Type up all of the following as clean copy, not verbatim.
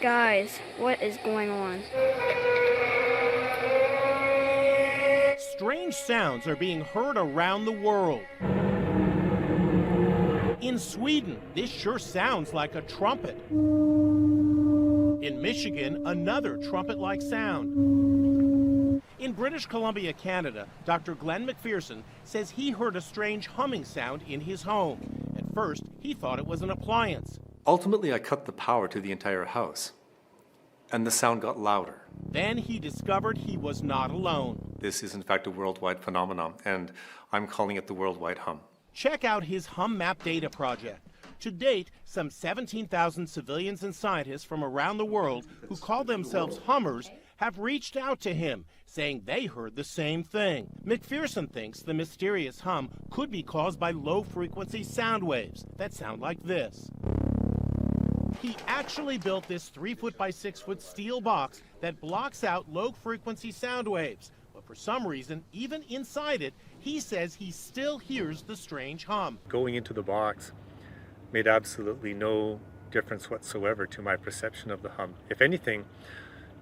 Guys, what is going on? Strange sounds are being heard around the world. In Sweden, this sure sounds like a trumpet. In Michigan, another trumpet-like sound. In British Columbia, Canada, Dr. Glenn McPherson says he heard a strange humming sound in his home. At first, he thought it was an appliance. Ultimately, I cut the power to the entire house, and the sound got louder. Then he discovered he was not alone. This is in fact a worldwide phenomenon, and I'm calling it the worldwide hum. Check out his Hum Map Data project. To date, some 17,000 civilians and scientists from around the world who call themselves hummers have reached out to him, saying they heard the same thing. McPherson thinks the mysterious hum could be caused by low-frequency sound waves that sound like this. He actually built this 3-foot by 6-foot steel box that blocks out low-frequency sound waves. But for some reason, even inside it, he says he still hears the strange hum. Going into the box made absolutely no difference whatsoever to my perception of the hum. If anything,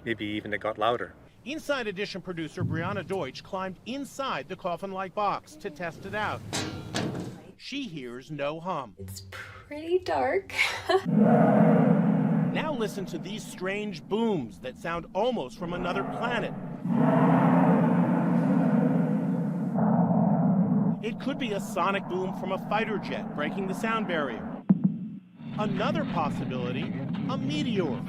maybe even it got louder. Inside Edition producer Brianna Deutsch climbed inside the coffin-like box to test it out. She hears no hum. It's pretty dark. Now listen to these strange booms that sound almost from another planet. It could be a sonic boom from a fighter jet breaking the sound barrier. Another possibility, a meteor.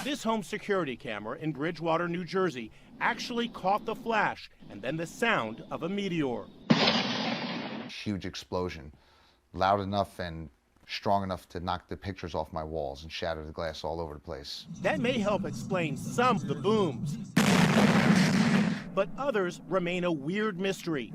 This home security camera in Bridgewater, New Jersey, actually caught the flash and then the sound of a meteor. Huge explosion, loud enough and strong enough to knock the pictures off my walls and shatter the glass all over the place. That may help explain some of the booms, but others remain a weird mystery.